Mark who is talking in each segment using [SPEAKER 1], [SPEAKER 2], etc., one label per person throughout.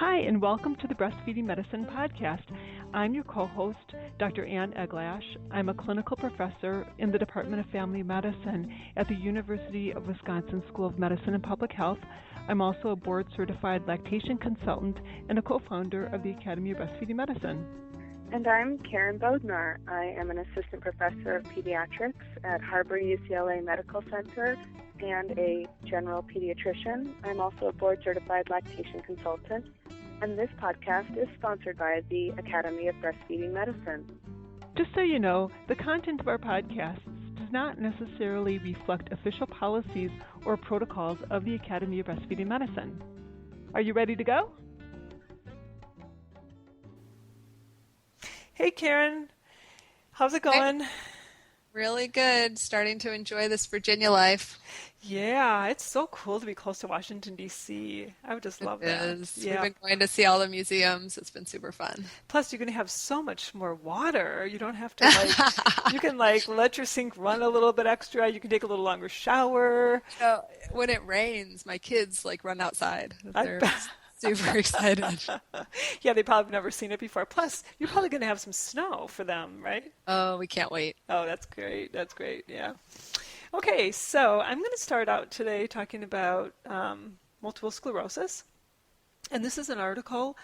[SPEAKER 1] Hi, and welcome to the Breastfeeding Medicine Podcast. I'm your co-host, Dr. Ann Eglash. I'm a clinical professor in the Department of Family Medicine at the University of Wisconsin School of Medicine and Public Health. I'm also a board-certified lactation consultant and a co-founder of the Academy of Breastfeeding Medicine.
[SPEAKER 2] And I'm Karen Bodnar. I am an assistant professor of pediatrics at Harbor UCLA Medical Center and a general pediatrician. I'm also a board-certified lactation consultant, and this podcast is sponsored by the Academy of Breastfeeding Medicine.
[SPEAKER 1] Just so you know, the content of our podcasts does not necessarily reflect official policies or protocols of the Academy of Breastfeeding Medicine. Are you ready to go? Hey, Karen. How's it going?
[SPEAKER 3] Hey. Really good. Starting to enjoy this Virginia life.
[SPEAKER 1] Yeah, it's so cool to be close to Washington, D.C. I would just love that.
[SPEAKER 3] It is.
[SPEAKER 1] Yeah.
[SPEAKER 3] We've been going to see all the museums. It's been super fun.
[SPEAKER 1] Plus, you're going to have so much more water. You don't have to, you can, let your sink run a little bit extra. You can take a little longer shower.
[SPEAKER 3] When it rains, my kids, run outside. They're super excited.
[SPEAKER 1] Yeah, they probably have never seen it before. Plus, you're probably going to have some snow for them, right?
[SPEAKER 3] Oh, we can't wait.
[SPEAKER 1] Oh, that's great. That's great. Yeah. Okay, so I'm going to start out today talking about multiple sclerosis. And this is an article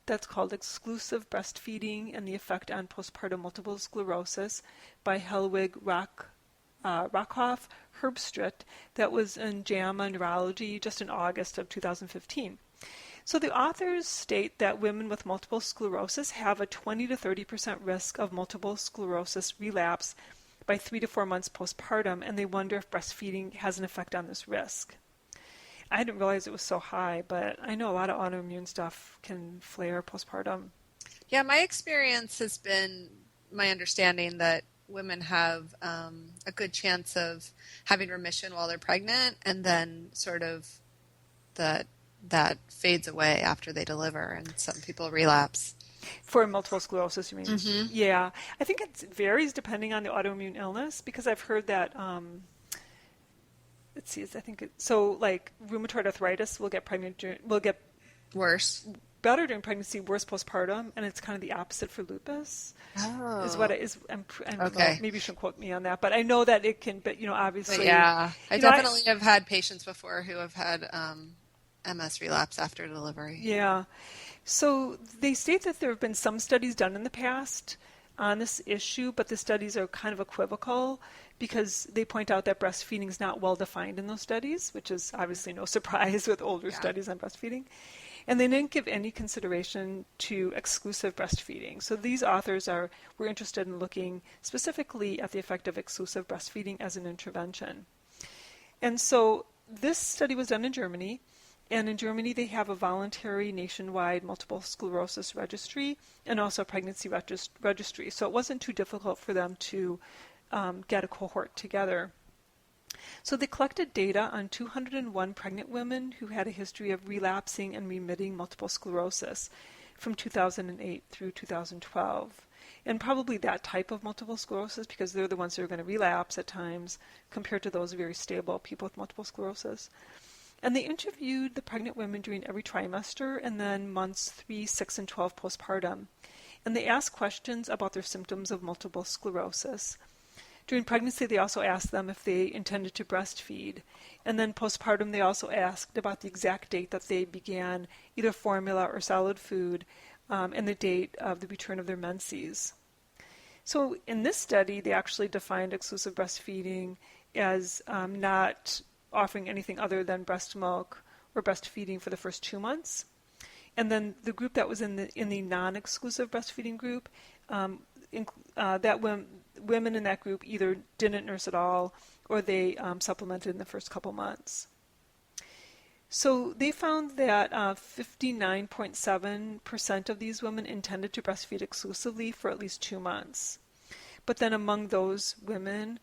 [SPEAKER 1] that's called Exclusive Breastfeeding and the Effect on Postpartum Multiple Sclerosis by Helwig Rockhoff Herbstritt. That was in JAMA Neurology just in August of 2015. So the authors state that women with multiple sclerosis have a 20 to 30% risk of multiple sclerosis relapse by 3 to 4 months postpartum, and they wonder if breastfeeding has an effect on this risk. I didn't realize it was so high, but I know a lot of autoimmune stuff can flare postpartum.
[SPEAKER 3] Yeah, my experience has been my understanding that women have a good chance of having remission while they're pregnant, and then sort of that fades away after they deliver, and some people relapse.
[SPEAKER 1] For multiple sclerosis, you mean?
[SPEAKER 3] Mm-hmm.
[SPEAKER 1] Yeah. I think it varies depending on the autoimmune illness, because I've heard that, rheumatoid arthritis will get
[SPEAKER 3] worse.
[SPEAKER 1] Better during pregnancy, worse postpartum, and it's kind of the opposite for lupus.
[SPEAKER 3] Oh.
[SPEAKER 1] Is what it is.
[SPEAKER 3] Okay.
[SPEAKER 1] Well, maybe you shouldn't quote me on that, but I know that it can, but obviously.
[SPEAKER 3] But yeah. I definitely have had patients before who have had MS relapse after delivery.
[SPEAKER 1] Yeah. So they state that there have been some studies done in the past on this issue, but the studies are kind of equivocal because they point out that breastfeeding is not well defined in those studies, which is obviously no surprise with older studies on breastfeeding. And they didn't give any consideration to exclusive breastfeeding. So these authors were interested in looking specifically at the effect of exclusive breastfeeding as an intervention. And so this study was done in Germany. And in Germany, they have a voluntary nationwide multiple sclerosis registry and also a pregnancy registry. So it wasn't too difficult for them to get a cohort together. So they collected data on 201 pregnant women who had a history of relapsing and remitting multiple sclerosis from 2008 through 2012. And probably that type of multiple sclerosis, because they're the ones that are going to relapse at times compared to those very stable people with multiple sclerosis. And they interviewed the pregnant women during every trimester and then months 3, 6, and 12 postpartum. And they asked questions about their symptoms of multiple sclerosis. During pregnancy, they also asked them if they intended to breastfeed. And then postpartum, they also asked about the exact date that they began either formula or solid food and the date of the return of their menses. So in this study, they actually defined exclusive breastfeeding as not offering anything other than breast milk or breastfeeding for the first 2 months. And then the group that was in the non-exclusive breastfeeding group, women in that group either didn't nurse at all or they supplemented in the first couple months. So they found that 59.7% of these women intended to breastfeed exclusively for at least 2 months. But then among those women,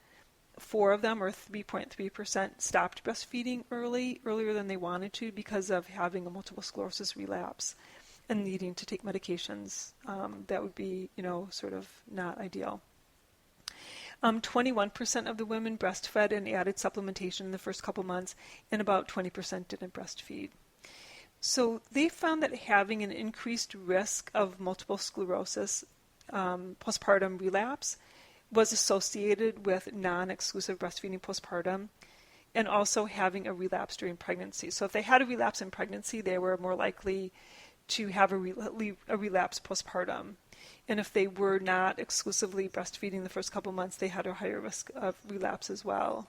[SPEAKER 1] 4 of them, or 3.3%, stopped breastfeeding earlier than they wanted to because of having a multiple sclerosis relapse and needing to take medications that would be, sort of not ideal. 21% of the women breastfed and added supplementation in the first couple months, and about 20% didn't breastfeed. So they found that having an increased risk of multiple sclerosis postpartum relapse was associated with non-exclusive breastfeeding postpartum, and also having a relapse during pregnancy. So if they had a relapse in pregnancy, they were more likely to have a relapse postpartum. And if they were not exclusively breastfeeding the first couple months, they had a higher risk of relapse as well.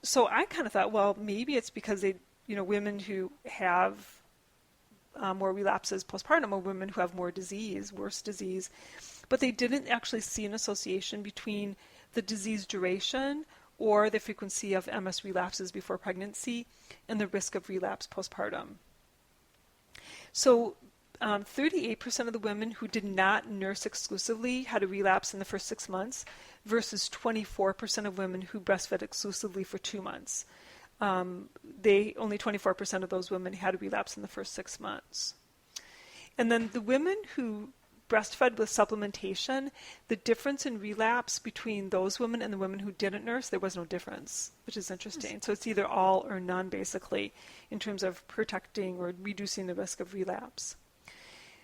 [SPEAKER 1] So I kind of thought, well, maybe it's because women who have more relapses postpartum are women who have more disease, worse disease. But they didn't actually see an association between the disease duration or the frequency of MS relapses before pregnancy and the risk of relapse postpartum. So 38% of the women who did not nurse exclusively had a relapse in the first 6 months versus 24% of women who breastfed exclusively for 2 months. Only 24% of those women had a relapse in the first 6 months. And then the women who breastfed with supplementation, the difference in relapse between those women and the women who didn't nurse, there was no difference, which is interesting. So it's either all or none, basically, in terms of protecting or reducing the risk of relapse.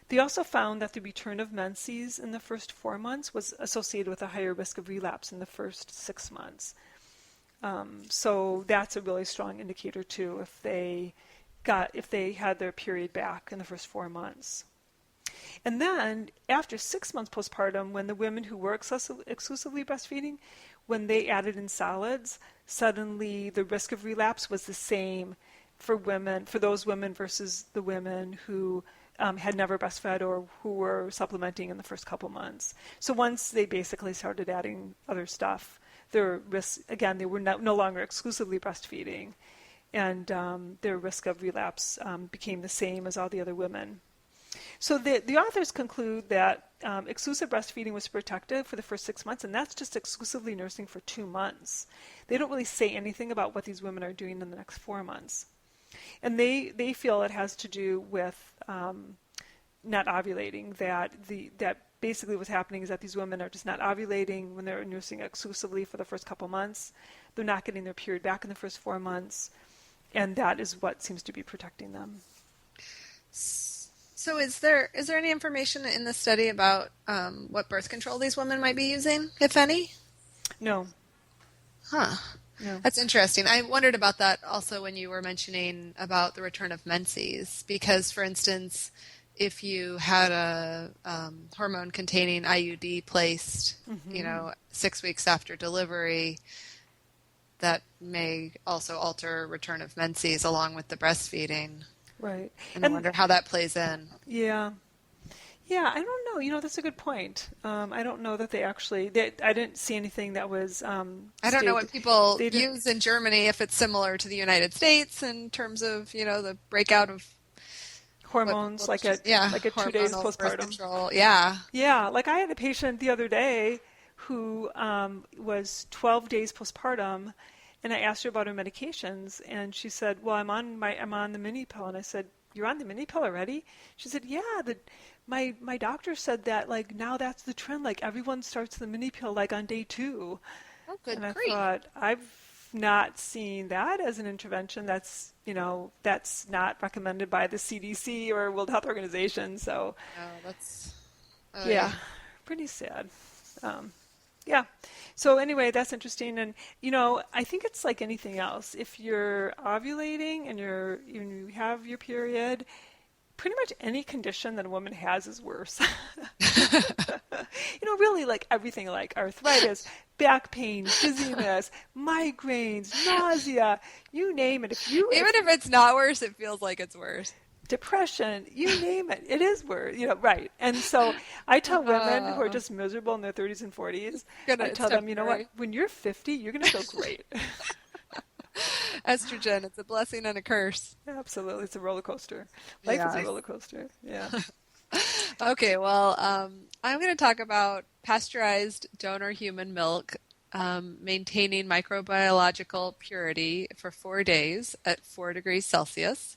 [SPEAKER 1] They also found that the return of menses in the first 4 months was associated with a higher risk of relapse in the first 6 months. So that's a really strong indicator too, if they had their period back in the first 4 months. And then after 6 months postpartum, when the women who were exclusively breastfeeding, when they added in solids, suddenly the risk of relapse was the same for those women versus the women who had never breastfed or who were supplementing in the first couple months. So once they basically started adding other stuff, their risk, again, they were no longer exclusively breastfeeding, and their risk of relapse became the same as all the other women. So the authors conclude that exclusive breastfeeding was protective for the first 6 months, and that's just exclusively nursing for 2 months. They don't really say anything about what these women are doing in the next 4 months. And they feel it has to do with not ovulating, that basically what's happening is that these women are just not ovulating when they're nursing exclusively for the first couple months. They're not getting their period back in the first 4 months, and that is what seems to be protecting them.
[SPEAKER 3] So is there any information in the study about what birth control these women might be using, if any?
[SPEAKER 1] No.
[SPEAKER 3] Huh. No. That's interesting. I wondered about that also when you were mentioning about the return of menses, because, for instance, if you had a hormone-containing IUD placed, 6 weeks after delivery, that may also alter return of menses along with the breastfeeding.
[SPEAKER 1] Right.
[SPEAKER 3] And I wonder how that plays in.
[SPEAKER 1] Yeah. Yeah, I don't know. That's a good point. I don't know that I didn't see anything that was
[SPEAKER 3] I don't know what people use in Germany, if it's similar to the United States in terms of, the breakout of
[SPEAKER 1] hormones, like at 2 days postpartum.
[SPEAKER 3] Yeah.
[SPEAKER 1] Yeah, like I had a patient the other day who was 12 days postpartum, and I asked her about her medications, and she said, well, I'm on the mini pill. And I said, you're on the mini pill already? She said, yeah, my doctor said that, like, now that's the trend. Like, everyone starts the mini pill, like, on day 2.
[SPEAKER 3] Oh, good
[SPEAKER 1] grief.
[SPEAKER 3] And
[SPEAKER 1] I thought, I've not seen that as an intervention. That's not recommended by the CDC or World Health Organization. So, pretty sad. Yeah. So anyway, that's interesting. And, I think it's like anything else. If you're ovulating and you have your period, pretty much any condition that a woman has is worse. Really, like everything, like arthritis, back pain, dizziness, migraines, nausea, you name it. Even
[SPEAKER 3] if it's not worse, it feels like it's worse.
[SPEAKER 1] Depression, you name it, it is worse. Right. And so I tell women who are just miserable in their 30s and 40s, I tell them, what, when you're 50, you're going to feel great.
[SPEAKER 3] Estrogen, it's a blessing and a curse.
[SPEAKER 1] Absolutely. It's a roller coaster. Life is a roller coaster. Yeah.
[SPEAKER 3] Okay, well, I'm going to talk about pasteurized donor human milk, maintaining microbiological purity for 4 days at 4 degrees Celsius.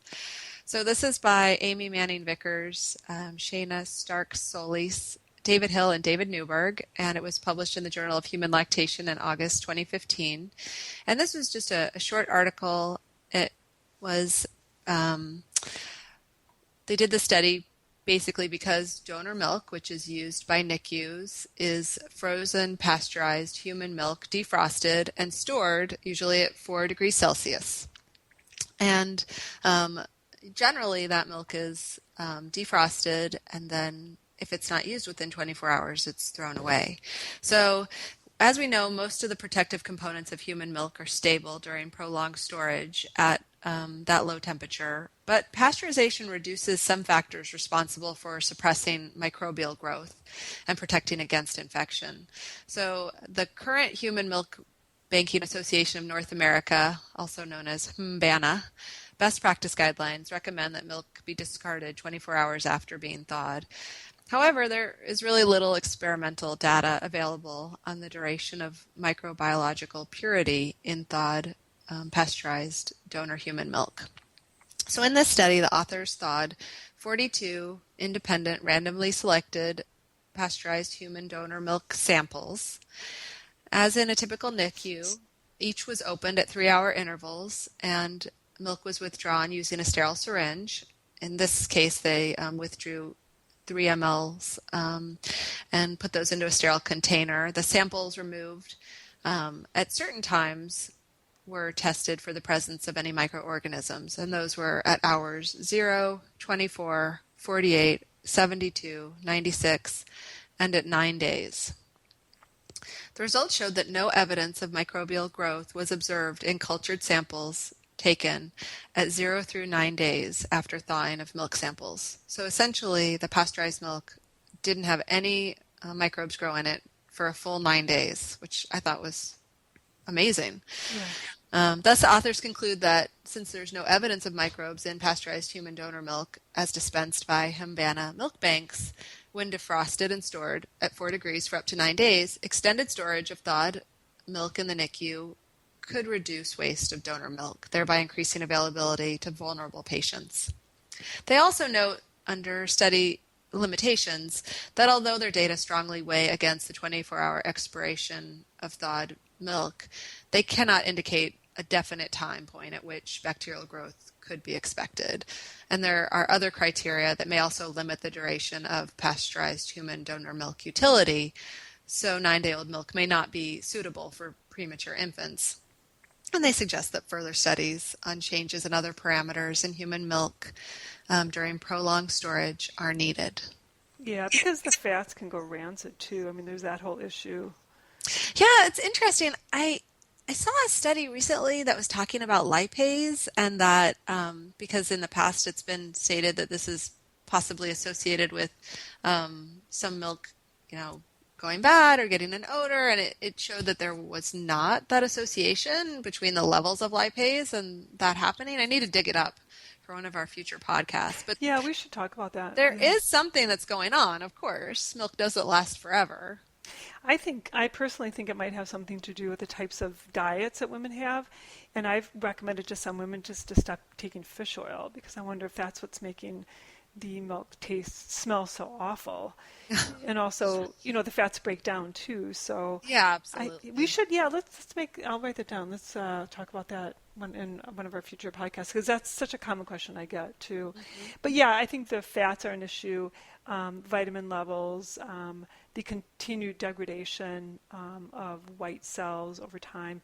[SPEAKER 3] So this is by Amy Manning Vickers, Shayna Stark-Solis, David Hill, and David Newberg, and it was published in the Journal of Human Lactation in August 2015. And this was just a short article. It was they did the study basically because donor milk, which is used by NICUs, is frozen, pasteurized human milk, defrosted, and stored usually at 4 degrees Celsius. And generally that milk is defrosted, and then if it's not used within 24 hours, it's thrown away. So as we know, most of the protective components of human milk are stable during prolonged storage at that low temperature, but pasteurization reduces some factors responsible for suppressing microbial growth and protecting against infection. So the current Human Milk Banking Association of North America, also known as HMBANA, best practice guidelines recommend that milk be discarded 24 hours after being thawed. However, there is really little experimental data available on the duration of microbiological purity in thawed, pasteurized donor human milk. So in this study, the authors thawed 42 independent, randomly selected pasteurized human donor milk samples. As in a typical NICU, each was opened at 3-hour intervals, and milk was withdrawn using a sterile syringe. In this case, they withdrew 3 mLs and put those into a sterile container. The samples removed at certain times were tested for the presence of any microorganisms, and those were at hours 0, 24, 48, 72, 96, and at 9 days. The results showed that no evidence of microbial growth was observed in cultured samples taken at 0 through 9 days after thawing of milk samples. So essentially, the pasteurized milk didn't have any microbes grow in it for a full 9 days, which I thought was amazing. Yeah. Thus, the authors conclude that since there's no evidence of microbes in pasteurized human donor milk as dispensed by HMBANA milk banks, when defrosted and stored at 4 degrees for up to 9 days, extended storage of thawed milk in the NICU could reduce waste of donor milk, thereby increasing availability to vulnerable patients. They also note under study limitations that although their data strongly weigh against the 24-hour expiration of thawed milk, they cannot indicate a definite time point at which bacterial growth could be expected. And there are other criteria that may also limit the duration of pasteurized human donor milk utility, so 9-day-old milk may not be suitable for premature infants. And they suggest that further studies on changes in other parameters in human milk during prolonged storage are needed.
[SPEAKER 1] Yeah, because the fats can go rancid too. I mean, there's that whole issue.
[SPEAKER 3] Yeah, it's interesting. I saw a study recently that was talking about lipase, and that because in the past it's been stated that this is possibly associated with some milk, going bad or getting an odor, and it showed that there was not that association between the levels of lipase and that happening. I need to dig it up for one of our future podcasts. But
[SPEAKER 1] yeah, we should talk about that.
[SPEAKER 3] There is something that's going on, of course. Milk doesn't last forever.
[SPEAKER 1] I personally think it might have something to do with the types of diets that women have, and I've recommended to some women just to stop taking fish oil, because I wonder if that's what's making the milk smell so awful. And also, the fats break down too. So
[SPEAKER 3] yeah, absolutely.
[SPEAKER 1] I'll write that down. Let's talk about that in one of our future podcasts, because that's such a common question I get too. Mm-hmm. But yeah, I think the fats are an issue, vitamin levels, the continued degradation of white cells over time.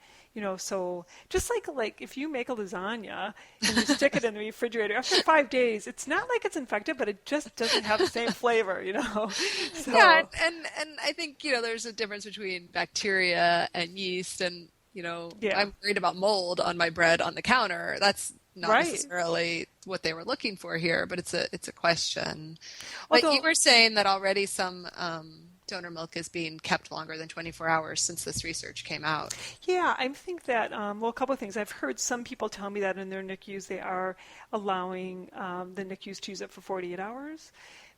[SPEAKER 1] So just like if you make a lasagna and you stick it in the refrigerator, after 5 days, it's not like it's infected, but it just doesn't have the same flavor, So.
[SPEAKER 3] Yeah, and I think, there's a difference between bacteria and yeast, and,
[SPEAKER 1] Yeah.
[SPEAKER 3] I'm worried about mold on my bread on the counter. That's not necessarily what they were looking for here, but it's a question. Although, but you were saying that already some donor milk is being kept longer than 24 hours since this research came out.
[SPEAKER 1] Yeah, I think that, a couple of things. I've heard some people tell me that in their NICUs they are allowing the NICUs to use it for 48 hours.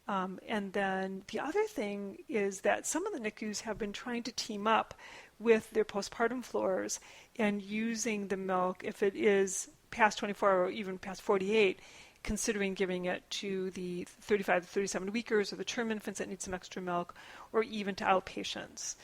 [SPEAKER 1] And then the other thing is that some of the NICUs have been trying to team up with their postpartum floors and using the milk, if it is past 24 or even past 48, considering giving it to the 35 to 37 weekers or the term infants that need some extra milk, or even to outpatients.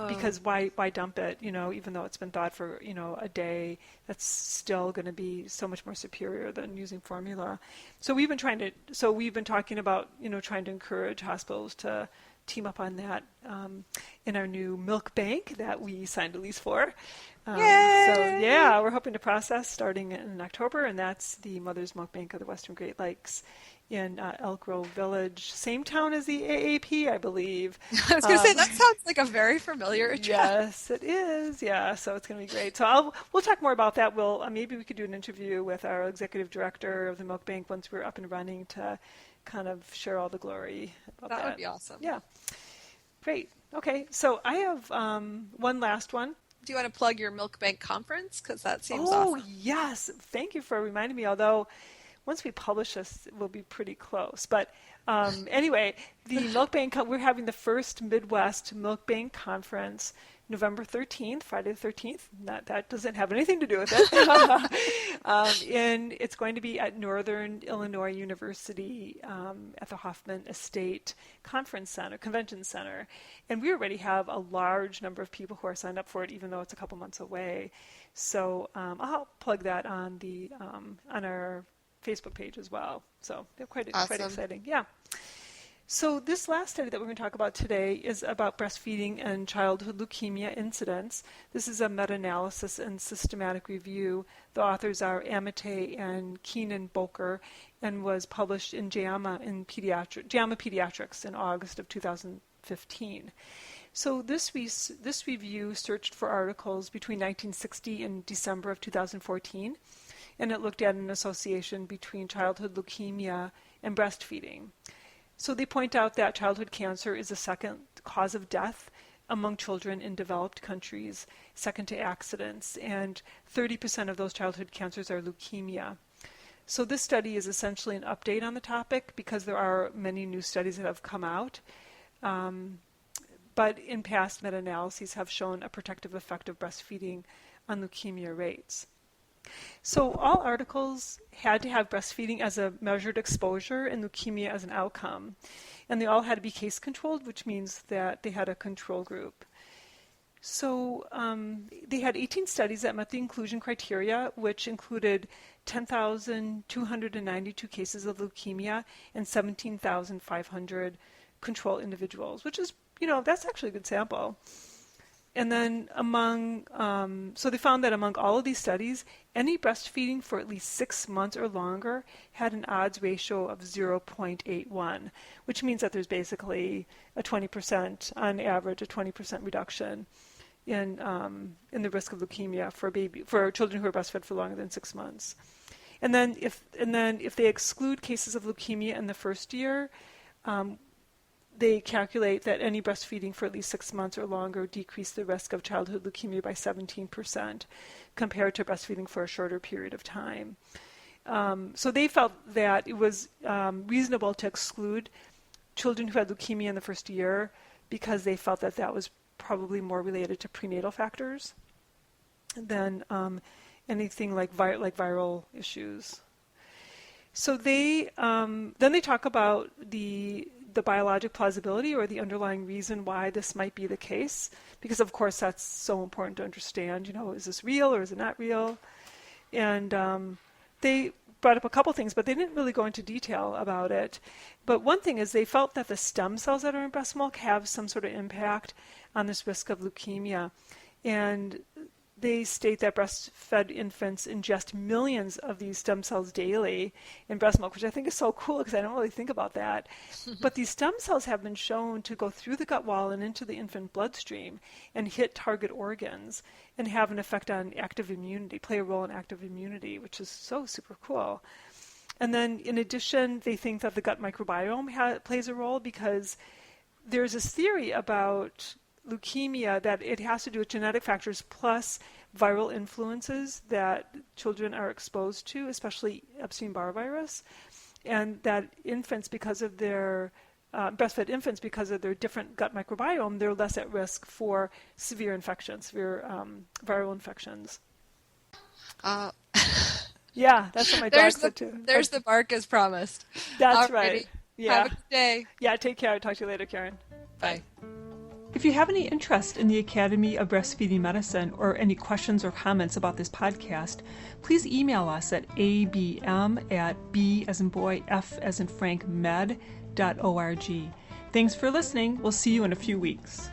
[SPEAKER 1] Because why dump it, even though it's been thawed for, a day, that's still going to be so much more superior than using formula. So we've been talking about, trying to encourage hospitals to team up on that in our new milk bank that we signed a lease for. So yeah, we're hoping to process starting in October, and that's the Mother's Milk Bank of the Western Great Lakes in Elk Grove Village, same town as the AAP, I believe.
[SPEAKER 3] I was going to say, that sounds like a very familiar address.
[SPEAKER 1] Yes, it is. Yeah, so it's going to be great. So we'll talk more about that. Maybe we could do an interview with our executive director of the milk bank once we're up and running to kind of share all the glory about that.
[SPEAKER 3] That would be awesome.
[SPEAKER 1] Yeah. Great. Okay, so I have one last one.
[SPEAKER 3] Do you want to plug your milk bank conference? Because that seems awesome.
[SPEAKER 1] Oh, yes. Thank you for reminding me, although once we publish this, we'll be pretty close. But anyway, the milk bank, we're having the first Midwest Milk Bank Conference November 13th, Friday the 13th. That doesn't have anything to do with it. And it's going to be at Northern Illinois University at the Hoffman Estate Convention Center. And we already have a large number of people who are signed up for it, even though it's a couple months away. So I'll plug that on our Facebook page as well. So they're quite exciting. Yeah. So this last study that we're going to talk about today is about breastfeeding and childhood leukemia incidence. This is a meta-analysis and systematic review. The authors are Amate and Keenan Boker, and was published in JAMA Pediatrics in August of 2015. So this review searched for articles between 1960 and December of 2014, and it looked at an association between childhood leukemia and breastfeeding. So they point out that childhood cancer is the second cause of death among children in developed countries, second to accidents, and 30% of those childhood cancers are leukemia. So this study is essentially an update on the topic because there are many new studies that have come out, but in past meta-analyses have shown a protective effect of breastfeeding on leukemia rates. So all articles had to have breastfeeding as a measured exposure and leukemia as an outcome. And they all had to be case controlled, which means that they had a control group. So they had 18 studies that met the inclusion criteria, which included 10,292 cases of leukemia and 17,500 control individuals, which is, that's actually a good sample. And then so they found that among all of these studies, any breastfeeding for at least 6 months or longer had an odds ratio of 0.81, which means that there's basically a 20%, on average, a 20% reduction in the risk of leukemia for children who are breastfed for longer than 6 months. And then if they exclude cases of leukemia in the first year, they calculate that any breastfeeding for at least 6 months or longer decreased the risk of childhood leukemia by 17% compared to breastfeeding for a shorter period of time. So they felt that it was reasonable to exclude children who had leukemia in the first year because they felt that that was probably more related to prenatal factors than anything like viral issues. So then they talk about the biologic plausibility or the underlying reason why this might be the case, because of course that's so important to understand, is this real or is it not real? And they brought up a couple things, but they didn't really go into detail about it. But one thing is they felt that the stem cells that are in breast milk have some sort of impact on this risk of leukemia. And they state that breastfed infants ingest millions of these stem cells daily in breast milk, which I think is so cool because I don't really think about that. But these stem cells have been shown to go through the gut wall and into the infant bloodstream and hit target organs and have an effect on active immunity, play a role in active immunity, which is so super cool. And then in addition, they think that the gut microbiome plays a role because there's this theory about leukemia that it has to do with genetic factors plus viral influences that children are exposed to, especially Epstein-Barr virus, and that infants, because of their breastfed infants, because of their different gut microbiome, they're less at risk for severe infections, severe viral infections. Yeah, that's what my dog said too.
[SPEAKER 3] There's the bark as promised.
[SPEAKER 1] That's
[SPEAKER 3] Alrighty.
[SPEAKER 1] right. Yeah.
[SPEAKER 3] Have a good day.
[SPEAKER 1] Yeah, take care. Talk to you later, Karen.
[SPEAKER 3] Bye.
[SPEAKER 1] If you have any interest in the Academy of Breastfeeding Medicine or any questions or comments about this podcast, please email us at abm@b as in boy, f as in Frank, med.org. Thanks for listening. We'll see you in a few weeks.